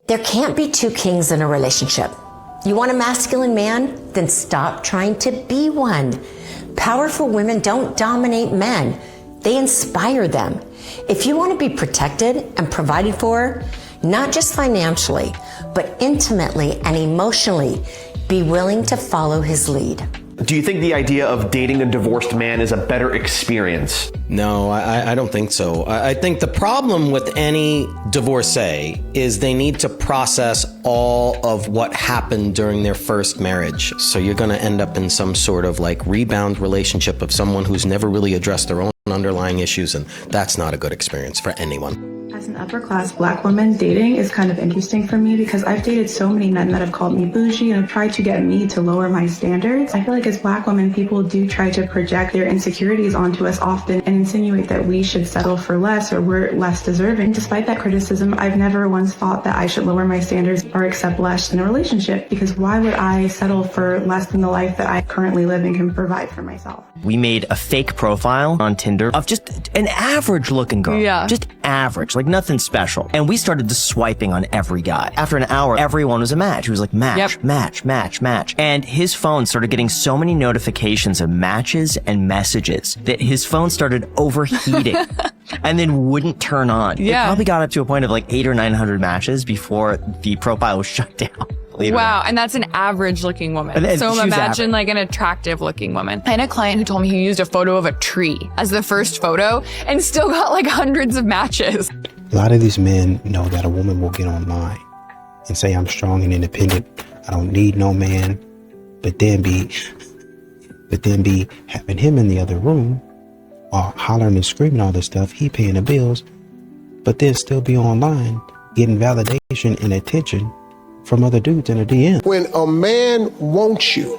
There can't be two kings in a relationship. You want a masculine man? Then stop trying to be one. Powerful women don't dominate men. They inspire them. If you want to be protected and provided for, not just financially, but intimately and emotionally, be willing to follow his lead. Do you think the idea of dating a divorced man is a better experience? No, I don't think so. I think the problem with any divorcee is they need to process all of what happened during their first marriage. So you're going to end up in some sort of like rebound relationship of someone who's never really addressed their own underlying issues, and that's not a good experience for anyone. As an upper class black woman, dating is kind of interesting for me because I've dated so many men that have called me bougie and have tried to get me to lower my standards. I feel like as black women, people do try to project their insecurities onto us often and insinuate that we should settle for less or we're less deserving. Despite that criticism, I've never once thought that I should lower my standards or accept less in a relationship, because why would I settle for less than the life that I currently live and can provide for myself? We made a fake profile on Tinder of just an average looking girl. Yeah. Just average, like nothing special. And we started just swiping on every guy. After an hour, everyone was a match. He was like, match, match, match, match. And his phone started getting so many notifications of matches and messages that his phone started overheating and then wouldn't turn on. Yeah. It probably got up to a point of like 800 or 900 matches before the profile was shut down. Wow, and that's an average looking woman. And so imagine like an attractive looking woman. I had a client who told me he used a photo of a tree as the first photo and still got like hundreds of matches. A lot of these men know that a woman will get online and say, I'm strong and independent, I don't need no man, but then be having him in the other room while hollering and screaming all this stuff, he paying the bills, but then still be online getting validation and attention from other dudes in a DM. When a man wants you,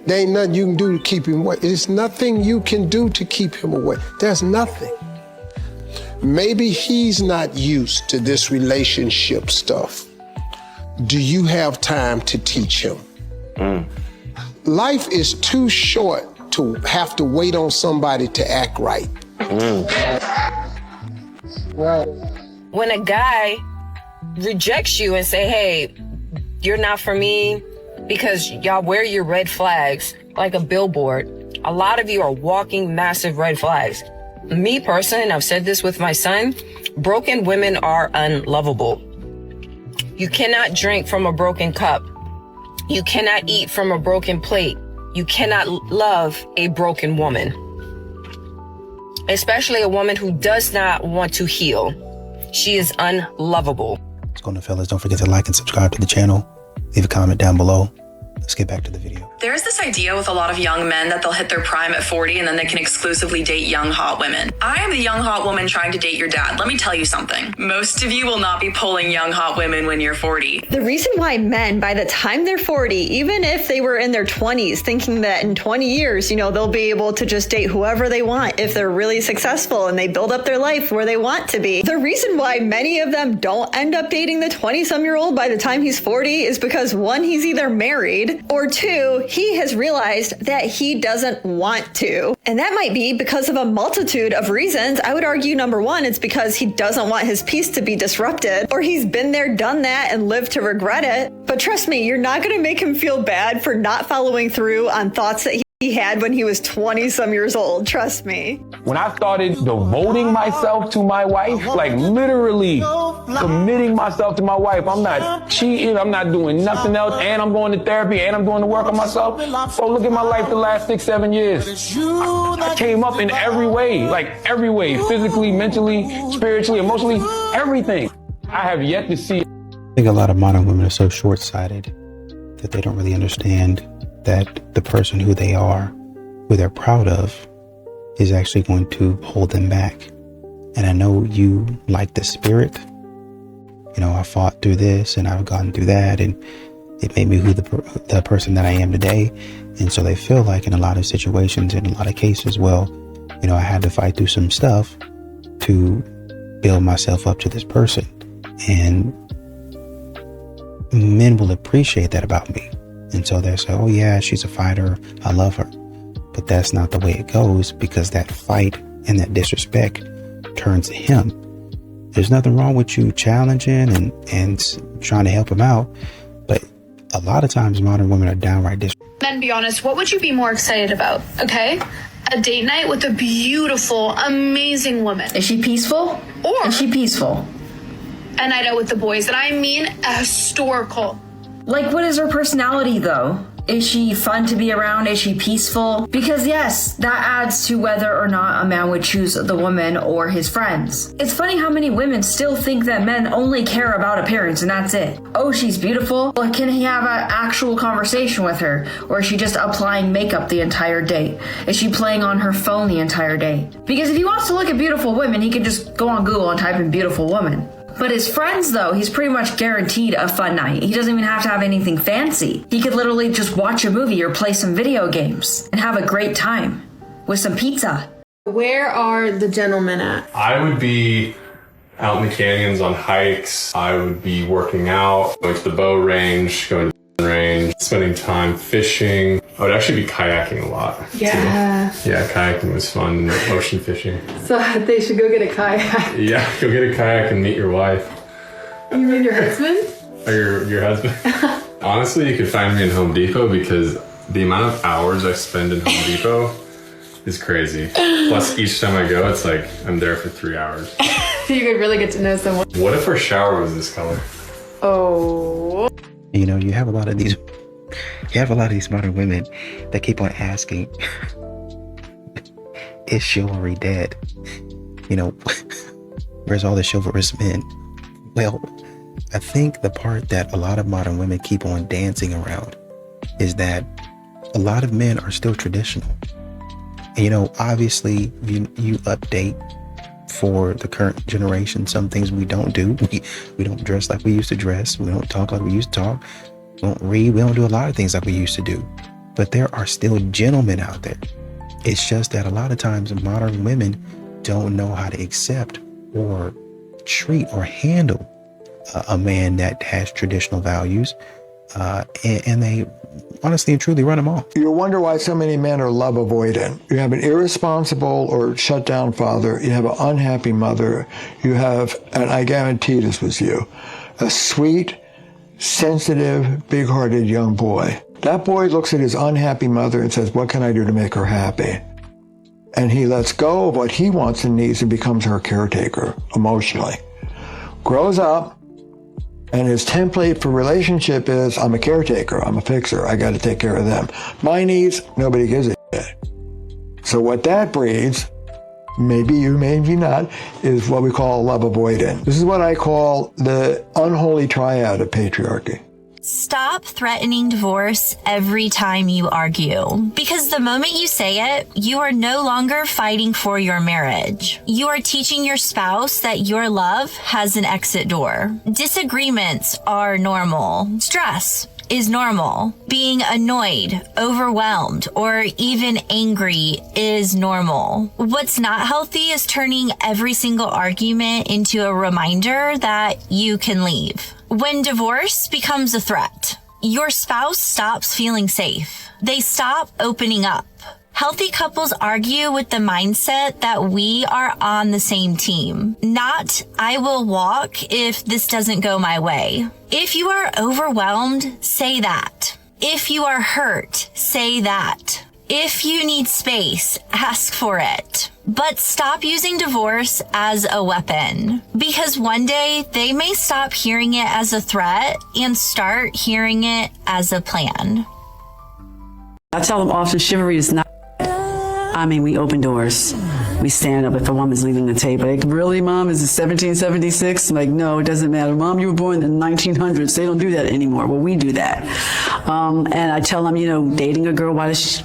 there ain't nothing you can do to keep him away. There's nothing you can do to keep him away. There's nothing. Maybe he's not used to this relationship stuff. Do you have time to teach him? Life is too short to have to wait on somebody to act right. Right. When a guy rejects you and say, hey, you're not for me, because y'all wear your red flags like a billboard. A lot of you are walking massive red flags. Me personally, I've said this with my son, broken women are unlovable. You cannot drink from a broken cup. You cannot eat from a broken plate. You cannot love a broken woman, especially a woman who does not want to heal. She is unlovable. What's going on, fellas? Don't forget to like and subscribe to the channel. Leave a comment down below. Let's get back to the video. There's this idea with a lot of young men that they'll hit their prime at 40 and then they can exclusively date young, hot women. I am the young, hot woman trying to date your dad. Let me tell you something. Most of you will not be pulling young, hot women when you're 40. The reason why men, by the time they're 40, even if they were in their 20s, thinking that in 20 years, they'll be able to just date whoever they want if they're really successful and they build up their life where they want to be. The reason why many of them don't end up dating the 20-some-year-old by the time he's 40 is because, one, he's either married, or two, he has realized that he doesn't want to. And that might be because of a multitude of reasons. I would argue, number one, it's because he doesn't want his peace to be disrupted, or he's been there, done that, and lived to regret it. But trust me, you're not going to make him feel bad for not following through on thoughts that he had when he was 20-some years old. Trust me. When I started devoting myself to my wife, like literally committing myself to my wife, I'm not cheating, I'm not doing nothing else, and I'm going to therapy, and I'm doing the work on myself. So look at my life the last 6-7 years. I came up in every way, physically, mentally, spiritually, emotionally, everything. I have yet to see. I think a lot of modern women are so short-sighted that they don't really understand that the person who they are, who they're proud of, is actually going to hold them back. And I know you like the spirit. I fought through this and I've gone through that, and it made me who the person that I am today. And so they feel like in a lot of situations, in a lot of cases, well, I had to fight through some stuff to build myself up to this person. And men will appreciate that about me. And so they say, oh yeah, she's a fighter, I love her. But that's not the way it goes, because that fight and that disrespect turns him. There's nothing wrong with you challenging and trying to help him out. But a lot of times modern women are downright disrespectful. Then be honest, what would you be more excited about? Okay? A date night with a beautiful, amazing woman. Is she peaceful? Or is she peaceful? A night out with the boys, and I mean a historical. Like, what is her personality, though? Is she fun to be around? Is she peaceful? Because yes, that adds to whether or not a man would choose the woman or his friends. It's funny how many women still think that men only care about appearance and that's it. Oh, she's beautiful. Well, can he have an actual conversation with her? Or is she just applying makeup the entire day? Is she playing on her phone the entire day? Because if he wants to look at beautiful women, he can just go on Google and type in beautiful woman. But his friends, though, he's pretty much guaranteed a fun night. He doesn't even have to have anything fancy. He could literally just watch a movie or play some video games and have a great time with some pizza. Where are the gentlemen at? I would be out in the canyons on hikes. I would be working out, going to the bow range, going to the range, spending time fishing. I would actually be kayaking a lot. Yeah. Too. Yeah, kayaking was fun. Ocean fishing. So they should go get a kayak. Yeah, go get a kayak and meet your wife. You mean your husband? Or your husband. Honestly, you could find me in Home Depot because the amount of hours I spend in Home Depot is crazy. Plus, each time I go, it's like I'm there for 3 hours. You could really get to know someone. What if our shower was this color? Oh. You know, you have a lot of these modern women that keep on asking, is chivalry dead? You know, where's all the chivalrous men? Well, I think the part that a lot of modern women keep on dancing around is that a lot of men are still traditional. And, you know, obviously you update for the current generation. Some things we don't do. We don't dress like we used to dress. We don't talk like we used to talk. We don't read. We don't do a lot of things like we used to do. But there are still gentlemen out there. It's just that a lot of times modern women don't know how to accept or treat or handle a man that has traditional values. And they honestly and truly run them off. You wonder why so many men are love avoidant. You have an irresponsible or shut down father. You have an unhappy mother. You have, and I guarantee this was you, a sweet, sensitive, big-hearted young boy. That boy looks at his unhappy mother and says, what can I do to make her happy? And he lets go of what he wants and needs and becomes her caretaker emotionally. Grows up, and his template for relationship is, I'm a caretaker, I'm a fixer, I got to take care of them. My needs, nobody gives a shit. So what that breeds, maybe you, maybe not, is what we call love avoidant. This is what I call the unholy triad of patriarchy. Stop threatening divorce every time you argue. Because the moment you say it, you are no longer fighting for your marriage. You are teaching your spouse that your love has an exit door. Disagreements are normal. Stress is normal. Being annoyed, overwhelmed, or even angry is normal. What's not healthy is turning every single argument into a reminder that you can leave. When divorce becomes a threat, your spouse stops feeling safe. They stop opening up. Healthy couples argue with the mindset that we are on the same team, not I will walk if this doesn't go my way. If you are overwhelmed, say that. If you are hurt, say that. If you need space, ask for it. But stop using divorce as a weapon, because one day they may stop hearing it as a threat and start hearing it as a plan. I tell them often chivalry is not, I mean, we open doors. We stand up if a woman's leaving the table. Like, really, Mom? Is it 1776? I'm like, no, it doesn't matter. Mom, you were born in the 1900s. They don't do that anymore. Well, we do that. And I tell them, you know, dating a girl, why does she...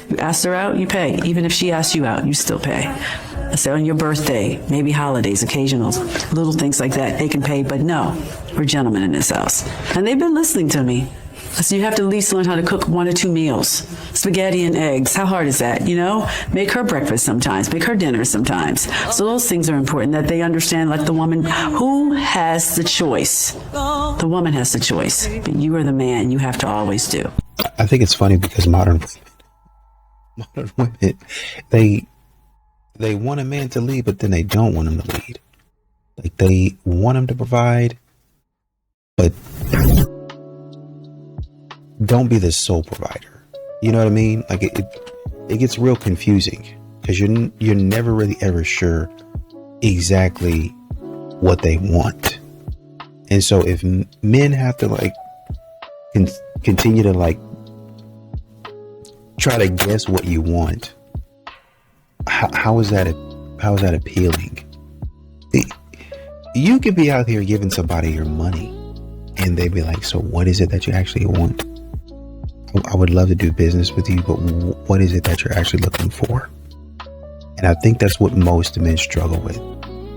You ask her out, you pay. Even if she asks you out, you still pay. I say on your birthday, maybe holidays, occasional, little things like that, they can pay, but no, we're gentlemen in this house. And they've been listening to me. So you have to at least learn how to cook 1 or 2 meals. Spaghetti and eggs, how hard is that, you know? Make her breakfast sometimes, make her dinner sometimes. So those things are important, that they understand, like the woman who has the choice. The woman has the choice, but you are the man, you have to always do. I think it's funny because modern women, they want a man to lead, but then they don't want him to lead. Like they want them to provide, but don't be the sole provider. You know what I mean? Like it gets real confusing because you're never really ever sure exactly what they want. And so if men have to like continue to like try to guess what you want, how is that appealing? You could be out here giving somebody your money and they'd be like, so what is it that you actually want? I would love to do business with you, but what is it that you're actually looking for? And I think that's what most men struggle with.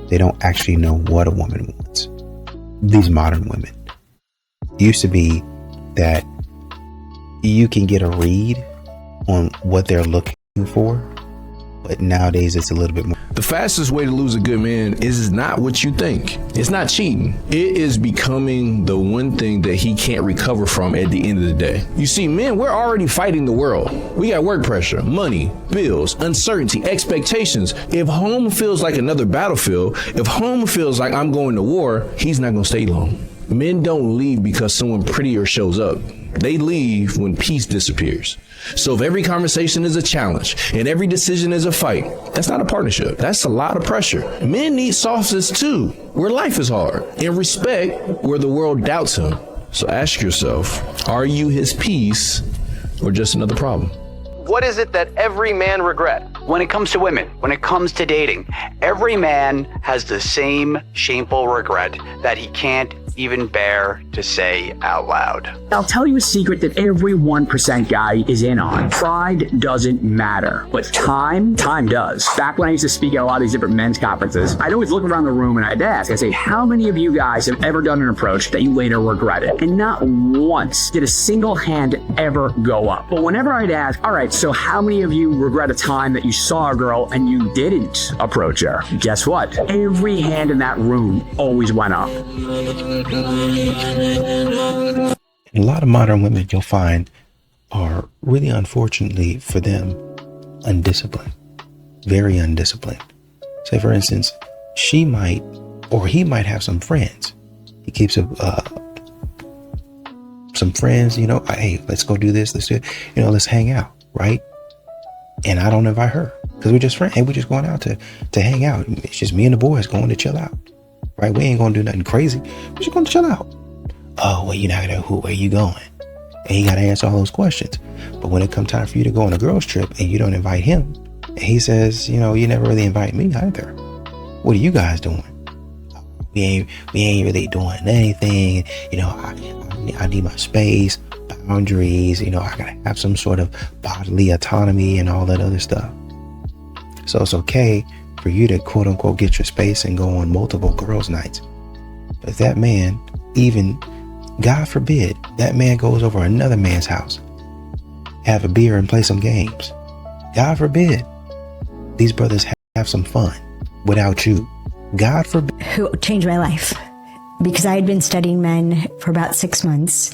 They don't actually know what a woman wants. These modern women. It used to be that you can get a read on what they're looking for, but nowadays it's a little bit more. The fastest way to lose a good man is not what you think. It's not cheating. It is becoming the one thing that he can't recover from at the end of the day. You see, men, we're already fighting the world. We got work pressure, money, bills, uncertainty, expectations. If home feels like another battlefield, if home feels like I'm going to war, he's not going to stay long. Men don't leave because someone prettier shows up. They leave when peace disappears. So if every conversation is a challenge and every decision is a fight, that's not a partnership. That's a lot of pressure. Men need softness too, where life is hard, and respect where the world doubts him. So ask yourself, are you his peace or just another problem? What is it that every man regrets? When it comes to women, when it comes to dating, every man has the same shameful regret that he can't even bear to say out loud. I'll tell you a secret that every 1% guy is in on. Pride doesn't matter, but time does. Back when I used to speak at a lot of these different men's conferences, I'd always look around the room and I'd ask, I'd say, how many of you guys have ever done an approach that you later regretted? And not once did a single hand ever go up. But whenever I'd ask, all right, so how many of you regret a time that you saw a girl and you didn't approach her? Guess what? Every hand in that room always went up. A lot of modern women you'll find are really, unfortunately for them, undisciplined, very undisciplined. Say, for instance, she might or he might have some friends. He keeps some friends, you know, hey, let's go do this, let's do it, you know, let's hang out, right? And I don't invite her because we're just friends. Hey, we're just going out to hang out. It's just me and the boys going to chill out. Right? We ain't gonna do nothing crazy. We're just gonna chill out. Oh, well, you're not gonna where you going? And you gotta answer all those questions. But when it comes time for you to go on a girls trip and you don't invite him, and he says, you know, you never really invite me either. What are you guys doing? We ain't really doing anything. You know, I need my space, boundaries. You know, I gotta have some sort of bodily autonomy and all that other stuff. So it's okay for you to quote unquote get your space and go on multiple girls' nights. But if that man, even God forbid, that man goes over another man's house, have a beer and play some games, God forbid, these brothers have some fun without you. God forbid. Who changed my life because I had been studying men for about 6 months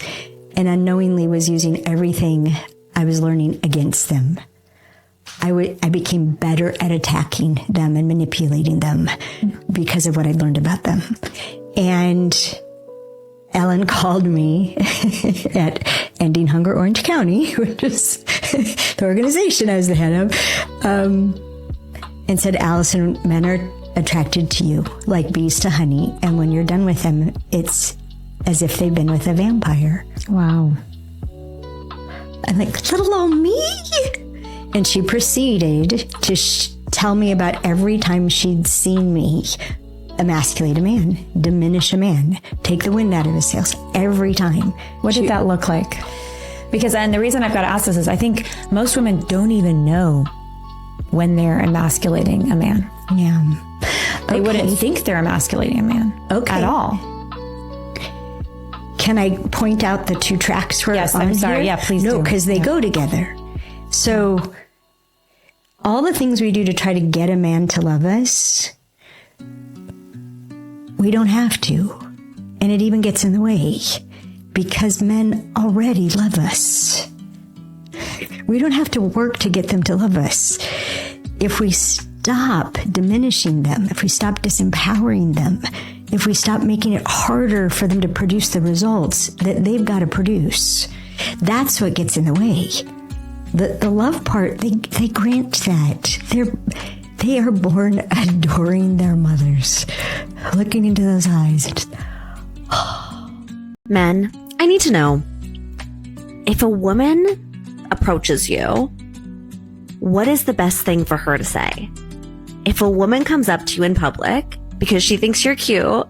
and unknowingly was using everything I was learning against them. I became better at attacking them and manipulating them because of what I'd learned about them. And Ellen called me at Ending Hunger Orange County, which is the organization I was the head of, and said, Allison, men are attracted to you like bees to honey. And when you're done with them, it's as if they've been with a vampire. Wow. I'm like, little old me? And she proceeded to tell me about every time she'd seen me emasculate a man, diminish a man, take the wind out of his sails, every time. What did that look like? Because, and the reason I've got to ask this is I think most women don't even know when they're emasculating a man. Yeah. They wouldn't think they're emasculating a man at all. Can I point out the two tracks we're on? Yes, I'm sorry. Here? Yeah, please do. No, because they go together. So all the things we do to try to get a man to love us, we don't have to. And it even gets in the way because men already love us. We don't have to work to get them to love us. If we stop diminishing them, if we stop disempowering them, if we stop making it harder for them to produce the results that they've got to produce, that's what gets in the way. The love part, they grant that. They are born adoring their mothers, looking into those eyes. Men, I need to know, if a woman approaches you, what is the best thing for her to say? If a woman comes up to you in public because she thinks you're cute,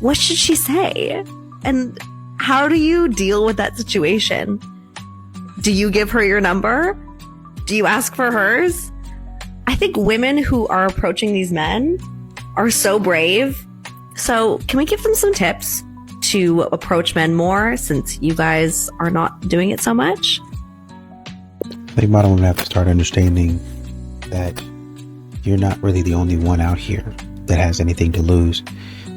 what should she say? And how do you deal with that situation? Do you give her your number? Do you ask for hers? I think women who are approaching these men are so brave. So can we give them some tips to approach men more, since you guys are not doing it so much? I think modern women have to start understanding that you're not really the only one out here that has anything to lose.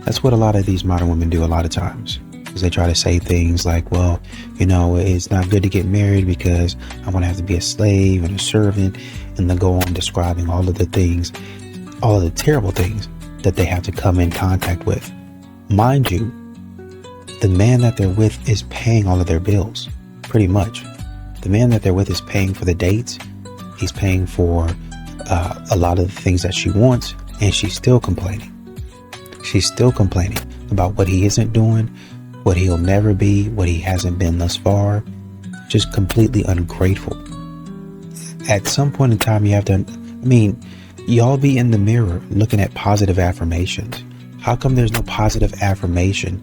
That's what a lot of these modern women do a lot of times. Is they try to say things like, well, it's not good to get married because I'm going to have to be a slave and a servant, and then go on describing all of the things, all of the terrible things that they have to come in contact with. Mind you, the man that they're with is paying all of their bills, pretty much. The man that they're with is paying for the dates. He's paying for a lot of the things that she wants, and she's still complaining. She's still complaining about what he isn't doing, what he'll never be, what he hasn't been thus far. Just completely ungrateful. At some point in time, you have to, y'all be in the mirror looking at positive affirmations. How come there's no positive affirmation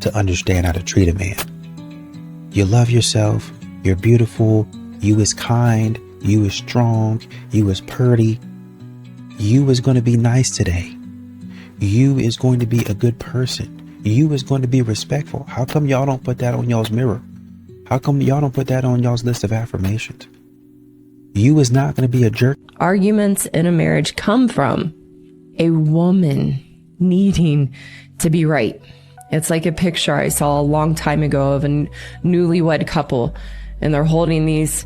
to understand how to treat a man? You love yourself. You're beautiful. You is kind. You is strong. You is purty. You is going to be nice today. You is going to be a good person. You is going to be respectful. How come y'all don't put that on y'all's mirror? How come y'all don't put that on y'all's list of affirmations? You is not going to be a jerk. Arguments in a marriage come from a woman needing to be right. It's like a picture I saw a long time ago of a newlywed couple, and they're holding these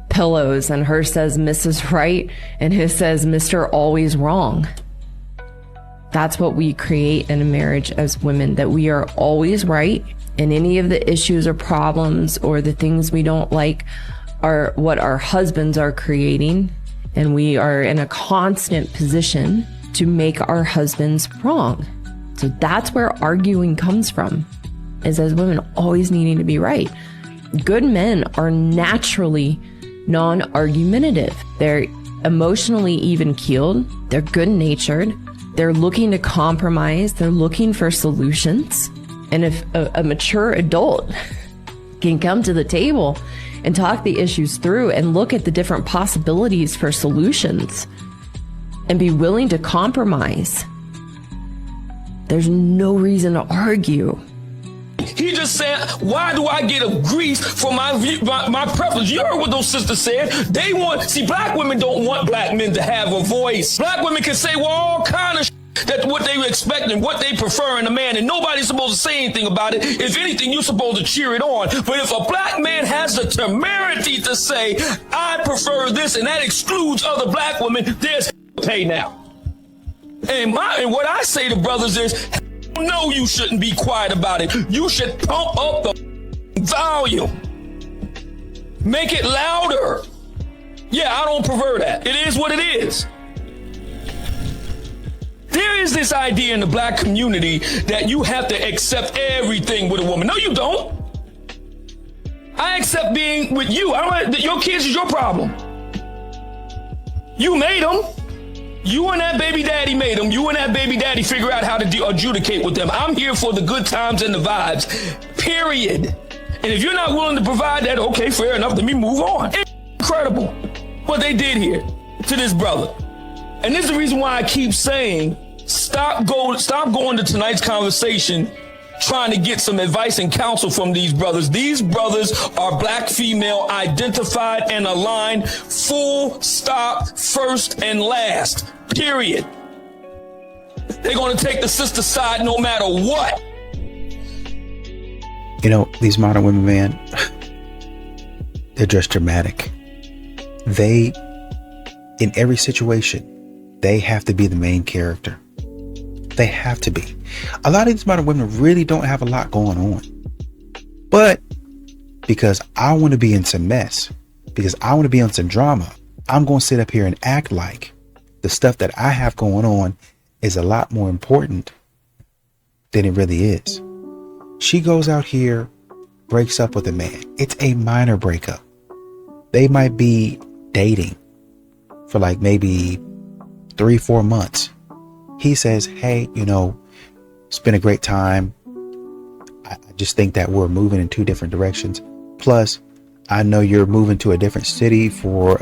pillows, and hers says Mrs. Right and his says Mr. Always Wrong. That's what we create in a marriage as women, that we are always right, and any of the issues or problems or the things we don't like are what our husbands are creating, and we are in a constant position to make our husbands wrong. So that's where arguing comes from, is as women always needing to be right. Good men are naturally non-argumentative. They're emotionally even-keeled. They're good-natured. They're looking to compromise. They're looking for solutions. And if a mature adult can come to the table and talk the issues through and look at the different possibilities for solutions and be willing to compromise, there's no reason to argue. He just said, why do I get a grease for my preference? You heard what those sisters said. They want, see, black women don't want black men to have a voice. Black women can say, well, all kind of that's what they expect and what they prefer in a man, and nobody's supposed to say anything about it. If anything, you're supposed to cheer it on. But if a black man has the temerity to say, I prefer this, and that excludes other black women, there's pay now. And what I say to brothers is, no, you shouldn't be quiet about it. You should pump up the volume. Make it louder. Yeah, I don't prefer that. It is what it is. There is this idea in the black community that you have to accept everything with a woman. No, you don't. I accept being with you. Your kids is your problem. You made them. You and that baby daddy made them. You and that baby daddy figure out how to adjudicate with them. I'm here for the good times and the vibes, period. And if you're not willing to provide that, okay, fair enough, let me move on. It's incredible what they did here to this brother. And this is the reason why I keep saying, stop going to tonight's conversation trying to get some advice and counsel from these brothers. These brothers are black female identified and aligned, full stop, first and last, period. They're going to take the sister side no matter what. These modern women, man, they're just dramatic. They, in every situation, they have to be the main character. They have to be. A lot of these modern women really don't have a lot going on. But because I want to be in some mess, because I want to be on some drama, I'm going to sit up here and act like the stuff that I have going on is a lot more important than it really is. She goes out here, breaks up with a man. It's a minor breakup. They might be dating for like maybe 3-4 months. He says, hey, it's been a great time. I just think that we're moving in 2 different directions. Plus, I know you're moving to a different city for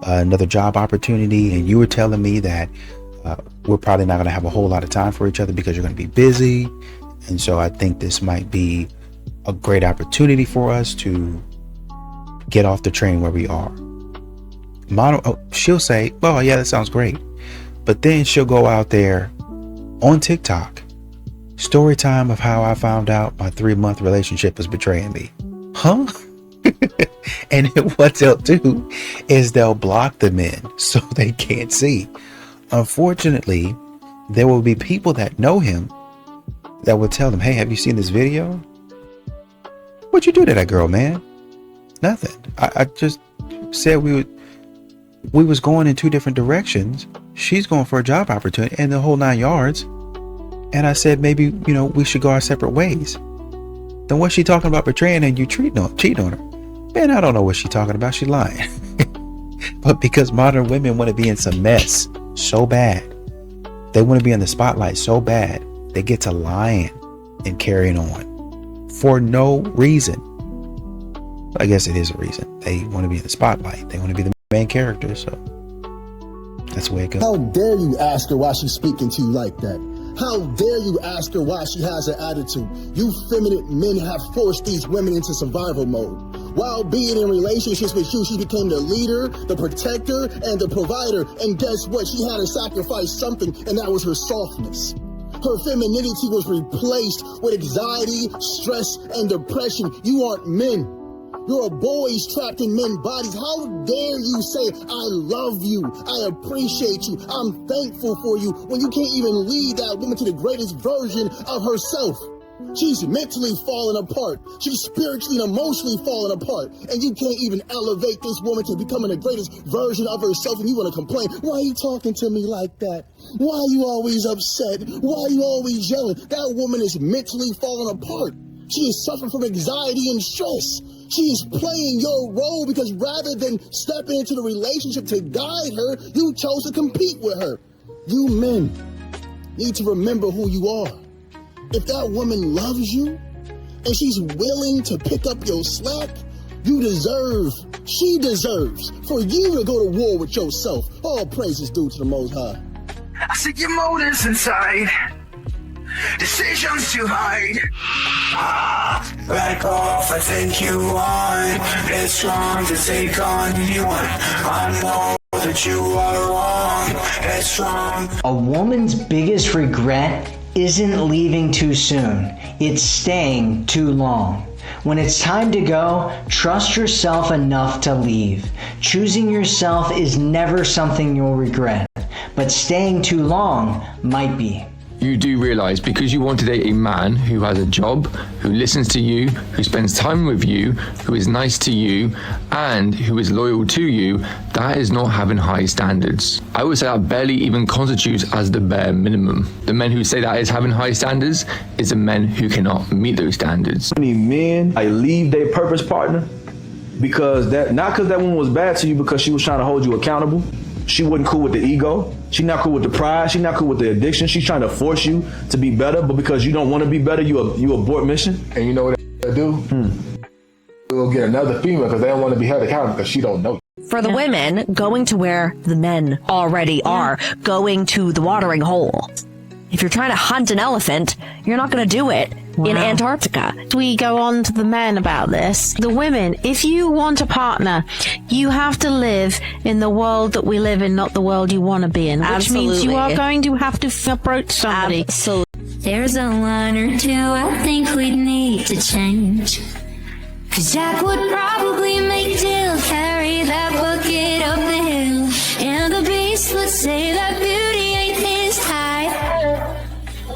another job opportunity. And you were telling me that we're probably not going to have a whole lot of time for each other because you're going to be busy. And so I think this might be a great opportunity for us to get off the train where we are. She'll say, well, yeah, that sounds great. But then she'll go out there on TikTok, story time of how I found out my 3-month relationship was betraying me. Huh? And what they'll do is they'll block the men so they can't see. Unfortunately, there will be people that know him that will tell them, hey, have you seen this video? What'd you do to that girl, man? Nothing. I just said we was going in 2 different directions. She's going for a job opportunity and the whole 9 yards. And I said, maybe, we should go our separate ways. Then what's she talking about betraying and you cheating on her? Man, I don't know what she's talking about. She's lying. But because modern women want to be in some mess so bad, they want to be in the spotlight so bad, they get to lying and carrying on for no reason. I guess it is a reason. They want to be in the spotlight. They want to be the main character. So that's the way it goes. How dare you ask her why she's speaking to you like that? How dare you ask her why she has an attitude? You feminine men have forced these women into survival mode. While being in relationships with you, she became the leader, the protector, and the provider. And guess what? She had to sacrifice something, and that was her softness. Her femininity was replaced with anxiety, stress, and depression. You aren't men. You're boys trapped in men's bodies. How dare you say, I love you, I appreciate you, I'm thankful for you, when you can't even lead that woman to the greatest version of herself. She's mentally falling apart. She's spiritually and emotionally falling apart. And you can't even elevate this woman to becoming the greatest version of herself, and you want to complain, why are you talking to me like that? Why are you always upset? Why are you always yelling? That woman is mentally falling apart. She is suffering from anxiety and stress. She is playing your role because rather than stepping into the relationship to guide her, you chose to compete with her. You men need to remember who you are. If that woman loves you and she's willing to pick up your slack, she deserves for you to go to war with yourself. All praises due to the Most High. I see your motives inside. Decisions to hide. Back off, I think you want. It's strong to take on anyone. I know that you are wrong. It's strong. A woman's biggest regret isn't leaving too soon. It's staying too long. When it's time to go, trust yourself enough to leave. Choosing yourself is never something you'll regret, but staying too long might be. You do realize because you want to date a man who has a job, who listens to you, who spends time with you, who is nice to you, and who is loyal to you, that is not having high standards. I would say that barely even constitutes as the bare minimum. The men who say that is having high standards is the men who cannot meet those standards. Many men leave their purpose partner because not because that woman was bad to you, because she was trying to hold you accountable. She wasn't cool with the ego. She's not cool with the pride. She's not cool with the addiction. She's trying to force you to be better, but because you don't want to be better, you abort mission. And you know what they do? They'll get another female because they don't want to be held accountable because she don't know. For the women, going to where the men already are, going to the watering hole. If you're trying to hunt an elephant, you're not going to do it in Antarctica. We go on to the men about this. The women, if you want a partner, you have to live in the world that we live in, not the world you want to be in. Which means you are going to have to approach somebody. Absolutely. There's a line or two I think we'd need to change. 'Cause Jack would probably make Jill carry that bucket up the hill. And the beast would say that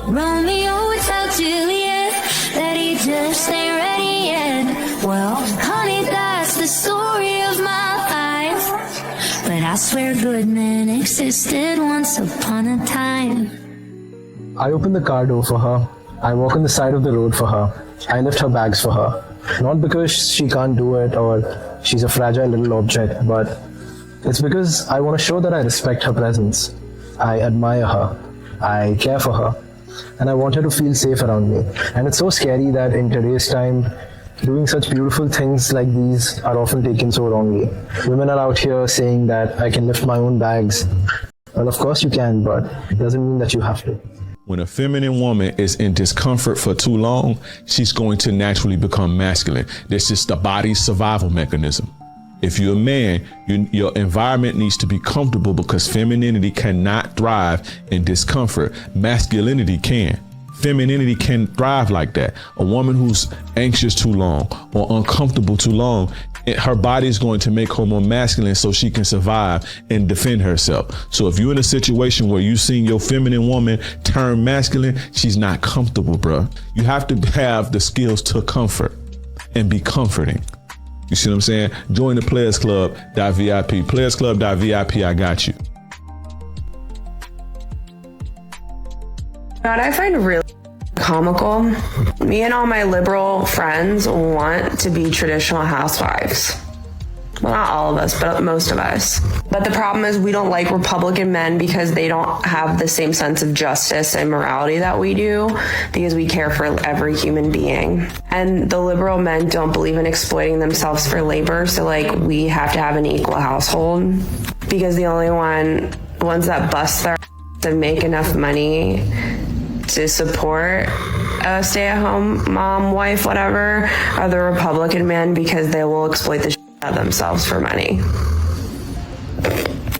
Romeo would tell Juliet that he just ain't ready yet. Well, honey, that's the story of my life. But I swear good men existed once upon a time. I open the car door for her. I walk on the side of the road for her. I lift her bags for her. Not because she can't do it or she's a fragile little object, but it's because I want to show that I respect her presence. I admire her. I care for her. And I want her to feel safe around me. And it's so scary that in today's time, doing such beautiful things like these are often taken so wrongly. Women are out here saying that I can lift my own bags. Well, of course you can, but it doesn't mean that you have to. When a feminine woman is in discomfort for too long, she's going to naturally become masculine. That's just the body's survival mechanism. If you're a man, your environment needs to be comfortable because femininity cannot thrive in discomfort. Masculinity can. Femininity can thrive like that. A woman who's anxious too long or uncomfortable too long, her body is going to make her more masculine so she can survive and defend herself. So if you're in a situation where you've seen your feminine woman turn masculine, she's not comfortable, bro. You have to have the skills to comfort and be comforting. You see what I'm saying? Join the Players Club.vip. Players Club.vip, I got you. What I find really comical, me and all my liberal friends want to be traditional housewives. Well, not all of us, but most of us. But the problem is we don't like Republican men because they don't have the same sense of justice and morality that we do, because we care for every human being. And the liberal men don't believe in exploiting themselves for labor, so like we have to have an equal household, because the only ones that bust their ass and make enough money to support a stay-at-home mom, wife, whatever, are the Republican men, because they will exploit the shit out of themselves for money.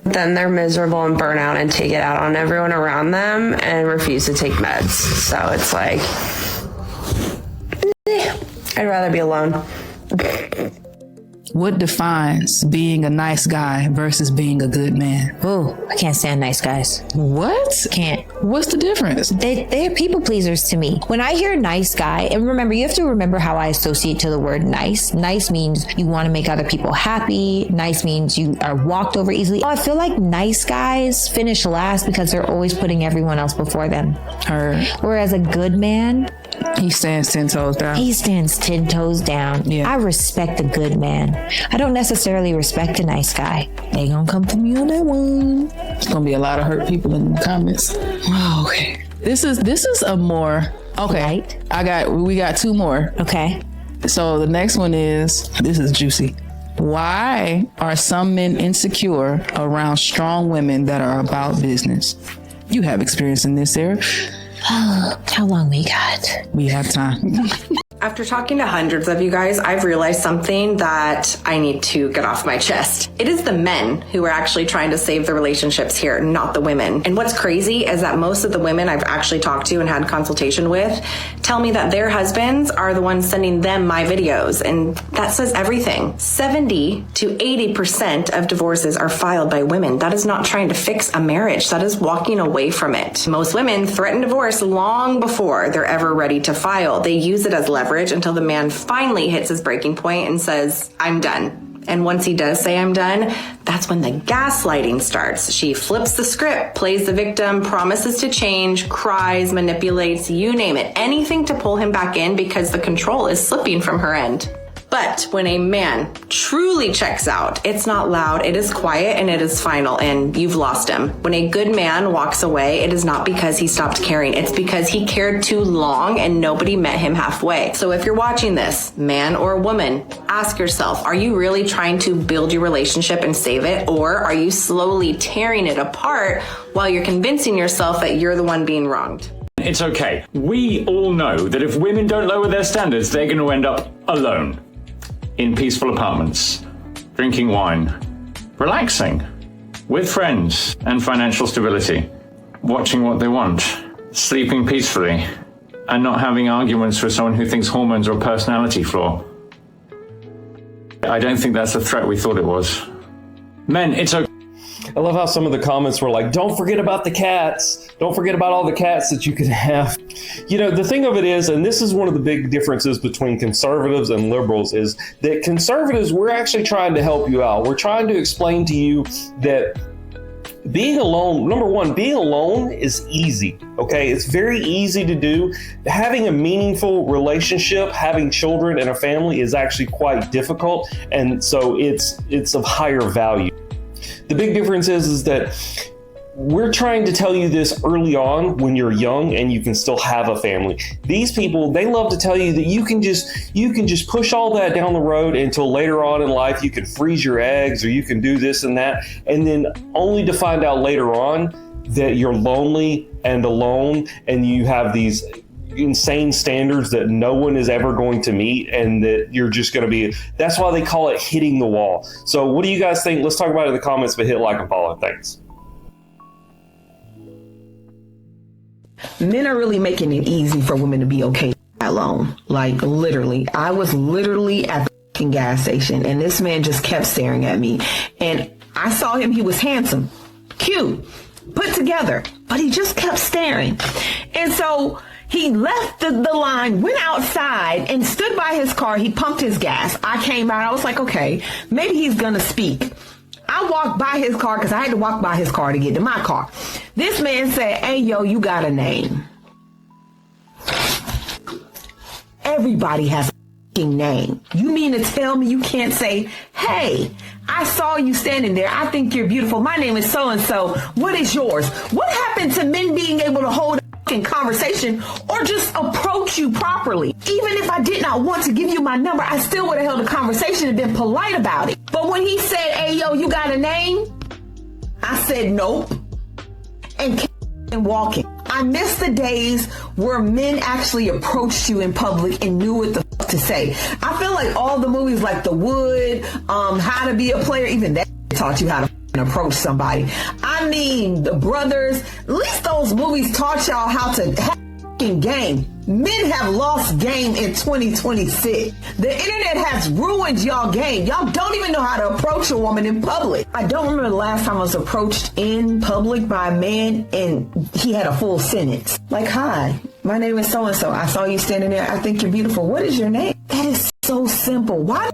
Then they're miserable and burn out and take it out on everyone around them and refuse to take meds. So it's like, I'd rather be alone. What defines being a nice guy versus being a good man? Oh, I can't stand nice guys. What? Can't. What's the difference? They're people pleasers to me. When I hear nice guy, and remember, you have to remember how I associate to the word nice. Nice means you want to make other people happy. Nice means you are walked over easily. I feel like nice guys finish last because they're always putting everyone else before them. Whereas a good man, he stands 10 toes down. He stands 10 toes down. Yeah. I respect a good man. I don't necessarily respect a nice guy. They gonna come for me on that one. It's gonna be a lot of hurt people in the comments. Oh, okay. This is a more okay. Right. We got two more. Okay. So the next one is, this is juicy. Why are some men insecure around strong women that are about business? You have experience in this, Sarah. How long we got? We have time. After talking to hundreds of you guys, I've realized something that I need to get off my chest. It is the men who are actually trying to save the relationships here, not the women. And what's crazy is that most of the women I've actually talked to and had consultation with tell me that their husbands are the ones sending them my videos. And that says everything. 70 to 80% of divorces are filed by women. That is not trying to fix a marriage. That is walking away from it. Most women threaten divorce long before they're ever ready to file. They use it as leverage until the man finally hits his breaking point and says, I'm done. And once he does say I'm done, that's when the gaslighting starts. She flips the script, plays the victim, promises to change, cries, manipulates, you name it, anything to pull him back in because the control is slipping from her end. But when a man truly checks out, it's not loud, it is quiet, and it is final, and you've lost him. When a good man walks away, it is not because he stopped caring. It's because he cared too long and nobody met him halfway. So if you're watching this, man or woman, ask yourself, are you really trying to build your relationship and save it? Or are you slowly tearing it apart while you're convincing yourself that you're the one being wronged? It's okay. We all know that if women don't lower their standards, they're going to end up alone. In peaceful apartments, drinking wine, relaxing, with friends and financial stability, watching what they want, sleeping peacefully, and not having arguments with someone who thinks hormones are a personality flaw. I don't think that's the threat we thought it was. Men, it's okay. I love how some of the comments were like, don't forget about the cats. Don't forget about all the cats that you could have. You know, the thing of it is, and this is one of the big differences between conservatives and liberals, is that conservatives, we're actually trying to help you out. We're trying to explain to you that being alone, number one, being alone is easy, okay? It's very easy to do. Having a meaningful relationship, having children and a family is actually quite difficult, and so it's of higher value. The big difference is that we're trying to tell you this early on when you're young and you can still have a family. These people, they love to tell you that you can just push all that down the road until later on in life you can freeze your eggs or you can do this and that, and then only to find out later on that you're lonely and alone and you have these insane standards that no one is ever going to meet, and that you're just going to be, that's why they call it hitting the wall. So what do you guys think? Let's talk about it in the comments, but hit like and follow. Thanks. Men are really making it easy for women to be okay alone. Like, literally. I was literally at the fucking gas station and this man just kept staring at me. And I saw him, he was handsome, cute, put together, but he just kept staring. And so he left the line, went outside and stood by his car. He pumped his gas. I came out. I was like, okay, maybe he's going to speak. I walked by his car because I had to walk by his car to get to my car. This man said, hey, yo, you got a name. Everybody has a f***ing name. You mean to tell me you can't say, hey, I saw you standing there. I think you're beautiful. My name is so-and-so. What is yours? What happened to men being able to hold a conversation or just approach you properly? Even if I did not want to give you my number, I still would have held a conversation and been polite about it. But when he said, hey, yo, you got a name? I said, nope. And kept walking. I miss the days where men actually approached you in public and knew what the fuck to say. I feel like all the movies like The Wood, How to Be a Player, even that taught you how to approach somebody. I mean, The Brothers, at least those movies taught y'all how to have game. Men have lost game in 2026. The internet has ruined y'all game. Y'all don't even know how to approach a woman in public. I don't remember the last time I was approached in public by a man and he had a full sentence. Like, hi, my name is so-and-so. I saw you standing there. I think you're beautiful. What is your name? That is so simple. Why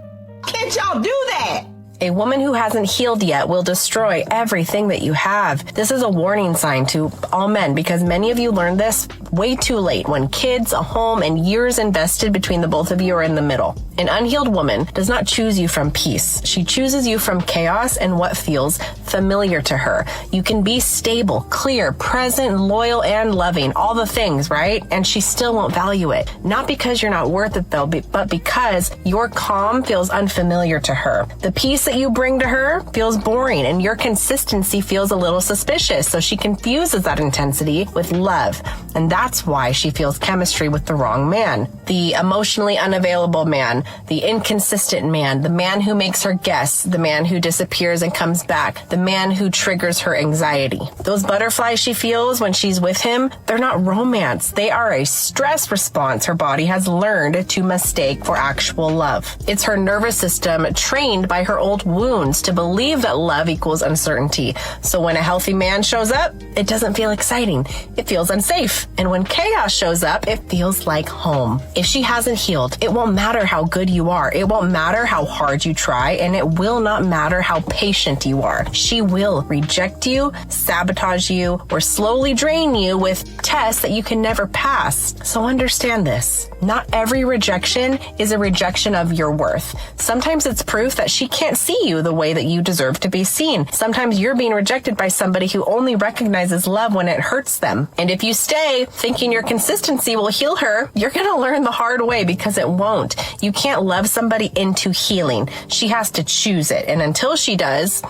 can't y'all do that? A woman who hasn't healed yet will destroy everything that you have. This is a warning sign to all men because many of you learned this way too late when kids, a home, and years invested between the both of you are in the middle. An unhealed woman does not choose you from peace. She chooses you from chaos and what feels familiar to her. You can be stable, clear, present, loyal, and loving, all the things, right? And she still won't value it. Not because you're not worth it though, but because your calm feels unfamiliar to her. The peace that you bring to her feels boring and your consistency feels a little suspicious. So she confuses that intensity with love. And that's why she feels chemistry with the wrong man. The emotionally unavailable man, the inconsistent man, the man who makes her guess, the man who disappears and comes back, the man who triggers her anxiety. Those butterflies she feels when she's with him, they're not romance. They are a stress response her body has learned to mistake for actual love. It's her nervous system trained by her old wounds to believe that love equals uncertainty. So when a healthy man shows up, it doesn't feel exciting. It feels unsafe. And when chaos shows up, it feels like home. If she hasn't healed, it won't matter how good you are. It won't matter how hard you try, and it will not matter how patient you are. She will reject you, sabotage you, or slowly drain you with tests that you can never pass. So understand this. Not every rejection is a rejection of your worth. Sometimes it's proof that she can't see you the way that you deserve to be seen. Sometimes you're being rejected by somebody who only recognizes love when it hurts them. And if you stay thinking your consistency will heal her, you're going to learn the hard way because it won't. You can't love somebody into healing. She has to choose it. And until she does,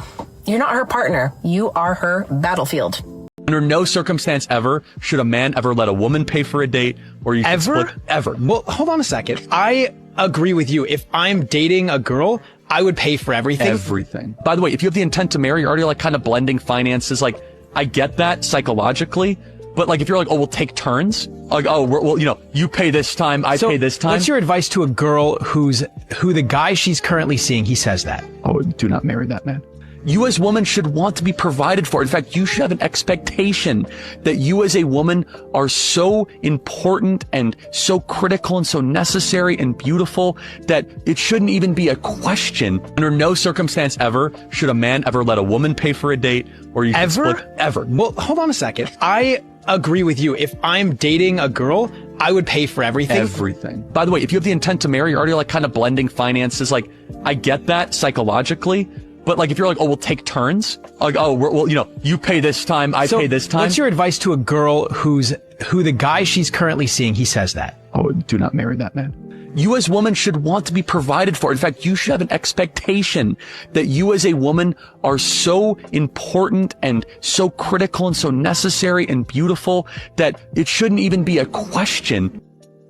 you're not her partner. You are her battlefield. Under no circumstance ever should a man ever let a woman pay for a date or you should split. Ever. Well, hold on a second. I agree with you. If I'm dating a girl, I would pay for everything. Everything. By the way, if you have the intent to marry, you're already like kind of blending finances. Like, I get that psychologically, but like if you're like, oh, we'll take turns. Like, oh, well, you know, you pay this time, I pay this time. What's your advice to a girl who the guy she's currently seeing, he says that? Oh, do not marry that man. You as women should want to be provided for. In fact, you should have an expectation that you as a woman are so important and so critical and so necessary and beautiful that it shouldn't even be a question. Under no circumstance ever should a man ever let a woman pay for a date or you can split ever. Well, hold on a second. I agree with you. If I'm dating a girl, I would pay for everything. Everything. By the way, if you have the intent to marry, you're already like kind of blending finances. Like, I get that psychologically. But like, if you're like, oh, we'll take turns. Like, oh, well, you pay this time, I pay this time. What's your advice to a girl who the guy she's currently seeing, he says that? Oh, do not marry that man. You as women should want to be provided for. In fact, you should have an expectation that you as a woman are so important and so critical and so necessary and beautiful that it shouldn't even be a question.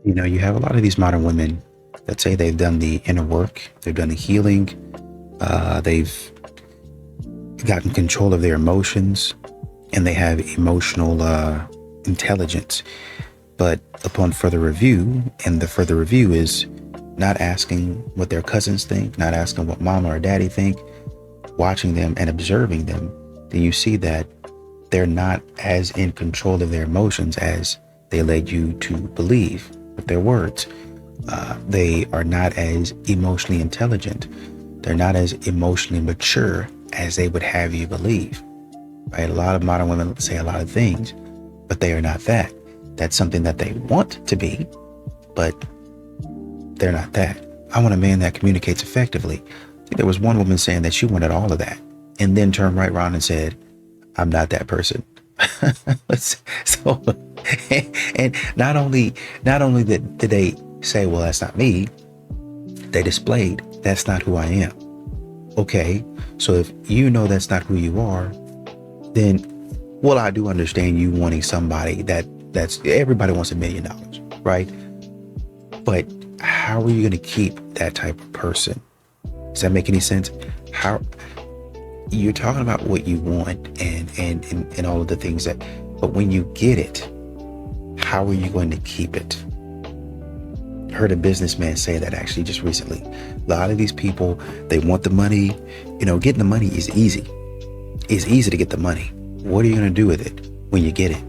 You have a lot of these modern women that say they've done the inner work, they've done the healing, they've gotten control of their emotions, and they have emotional intelligence. But upon further review, and the further review is not asking what their cousins think, not asking what mama or daddy think, watching them and observing them, then you see that they're not as in control of their emotions as they led you to believe with their words. They are not as emotionally intelligent. They're not as emotionally mature as they would have you believe, right? A lot of modern women say a lot of things, but they are not that. That's something that they want to be, but they're not that. I want a man that communicates effectively. I think there was one woman saying that she wanted all of that and then turned right around and said, I'm not that person. So, and not only did they say, well, that's not me, they displayed, that's not who I am. Okay, so if you know that's not who you are, then, well, I do understand you wanting somebody that's everybody wants $1 million, right? But how are you going to keep that type of person? Does that make any sense? How you're talking about what you want and all of the things but when you get it, how are you going to keep it? Heard a businessman say that actually just recently. A lot of these people, they want the money. Getting the money is easy. It's easy to get the money. What are you going to do with it when you get it?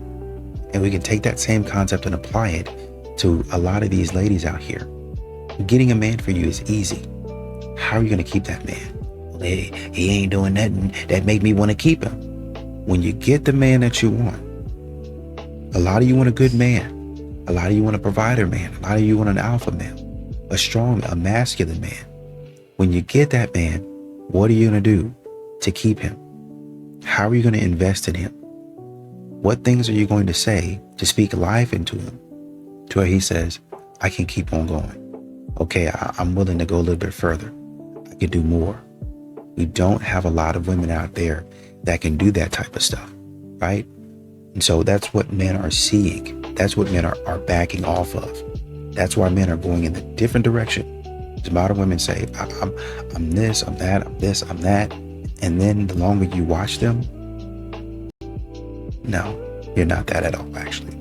And we can take that same concept and apply it to a lot of these ladies out here. Getting a man for you is easy. How are you going to keep that man? Well, he ain't doing nothing that make me want to keep him. When you get the man that you want, a lot of you want a good man. A lot of you want a provider man. A lot of you want an alpha man, a masculine man. When you get that man, what are you going to do to keep him? How are you going to invest in him? What things are you going to say to speak life into him to where he says, I can keep on going. Okay, I'm willing to go a little bit further. I can do more. We don't have a lot of women out there that can do that type of stuff, right? And so that's what men are seeing. That's what men are backing off of. That's why men are going in a different direction. As modern women say, I'm this, I'm that, I'm this, I'm that. And then the longer you watch them, no, you're not that at all, actually.